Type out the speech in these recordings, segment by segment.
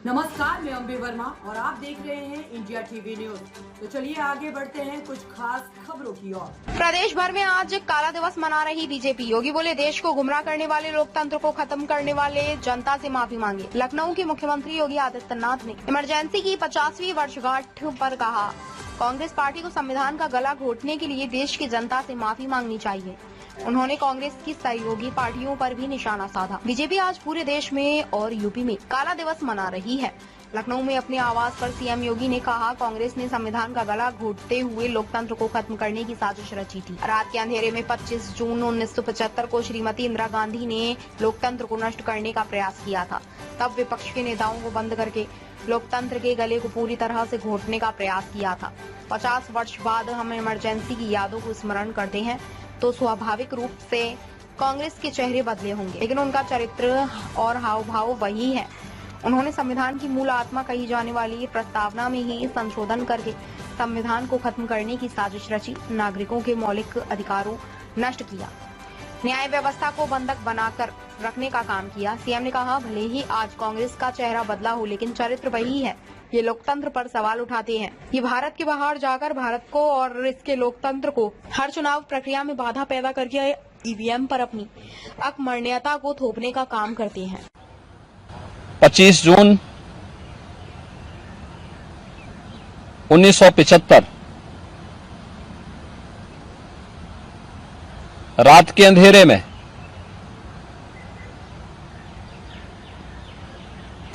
नमस्कार, मैं अम्बे वर्मा और आप देख रहे हैं इंडिया टीवी न्यूज। तो चलिए आगे बढ़ते हैं कुछ खास खबरों की ओर। प्रदेश भर में आज काला दिवस मना रही बीजेपी। योगी बोले, देश को गुमराह करने वाले, लोकतंत्र को खत्म करने वाले जनता से माफी मांगे। लखनऊ के मुख्यमंत्री योगी आदित्यनाथ ने इमरजेंसी की 50वीं वर्षगांठ पर कहा, कांग्रेस पार्टी को संविधान का गला घोटने के लिए देश की जनता से माफी मांगनी चाहिए। उन्होंने कांग्रेस की सहयोगी पार्टियों पर भी निशाना साधा। बीजेपी आज पूरे देश में और यूपी में काला दिवस मना रही है। लखनऊ में अपने आवास पर सीएम योगी ने कहा, कांग्रेस ने संविधान का गला घोटते हुए लोकतंत्र को खत्म करने की साजिश रची थी। रात के अंधेरे में 25 जून 1975 को श्रीमती इंदिरा गांधी ने लोकतंत्र को नष्ट करने का प्रयास किया था। तब विपक्ष के नेताओं को बंद करके लोकतंत्र के गले को पूरी तरह से घोटने का प्रयास किया था। 50 वर्ष बाद हम इमरजेंसी की यादों को स्मरण करते हैं तो स्वाभाविक रूप से कांग्रेस के चेहरे बदले होंगे, लेकिन उनका चरित्र और हाव भाव वही है। उन्होंने संविधान की मूल आत्मा कही जाने वाली प्रस्तावना में ही संशोधन करके संविधान को खत्म करने की साजिश रची, नागरिकों के मौलिक अधिकारों नष्ट किया, न्याय व्यवस्था को बंधक बनाकर रखने का काम किया। सीएम ने कहा, भले ही आज कांग्रेस का चेहरा बदला हो, लेकिन चरित्र वही है। ये लोकतंत्र पर सवाल उठाते हैं। ये भारत के बाहर जाकर भारत को और इसके लोकतंत्र को हर चुनाव प्रक्रिया में बाधा पैदा करके ईवीएम पर अपनी अकमरणीयता को थोपने का काम करते हैं। 25 जून 1975 रात के अंधेरे में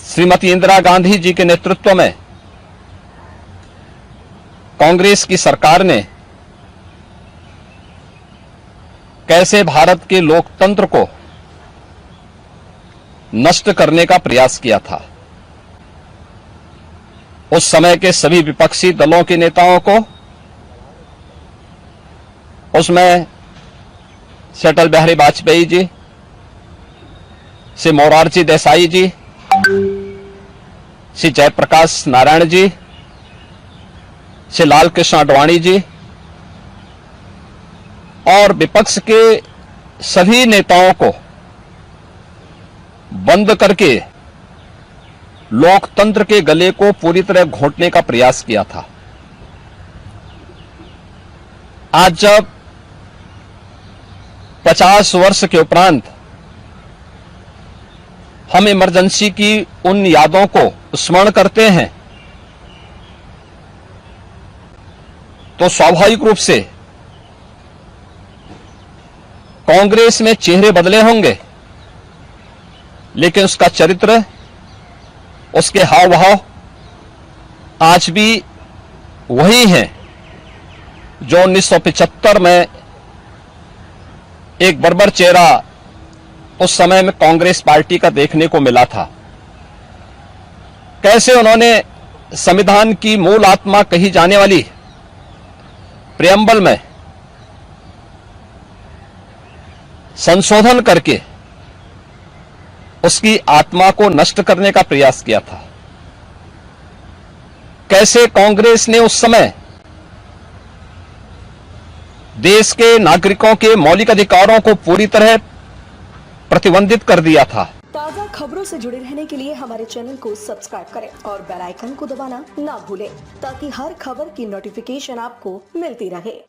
श्रीमती इंदिरा गांधी जी के नेतृत्व में कांग्रेस की सरकार ने कैसे भारत के लोकतंत्र को नष्ट करने का प्रयास किया था। उस समय के सभी विपक्षी दलों के नेताओं को, उसमें से अटल बिहारी वाजपेयी जी से मोरारजी देसाई जी, श्री जयप्रकाश नारायण जी, श्री लाल कृष्ण आडवाणी जी और विपक्ष के सभी नेताओं को बंद करके लोकतंत्र के गले को पूरी तरह घोंटने का प्रयास किया था। आज जब 50 वर्ष के उपरांत हम इमरजेंसी की उन यादों को स्मरण करते हैं तो स्वाभाविक रूप से कांग्रेस में चेहरे बदले होंगे, लेकिन उसका चरित्र, उसके हाव भाव आज भी वही है जो 1975 में एक बर्बर चेहरा उस समय में कांग्रेस पार्टी का देखने को मिला था। कैसे उन्होंने संविधान की मूल आत्मा कही जाने वाली प्रियम्बल में संशोधन करके उसकी आत्मा को नष्ट करने का प्रयास किया था। कैसे कांग्रेस ने उस समय देश के नागरिकों के मौलिक अधिकारों को पूरी तरह प्रतिबंधित कर दिया था। ताज़ा खबरों से जुड़े रहने के लिए हमारे चैनल को सब्सक्राइब करें और बेल आइकन को दबाना ना भूलें, ताकि हर खबर की नोटिफिकेशन आपको मिलती रहे।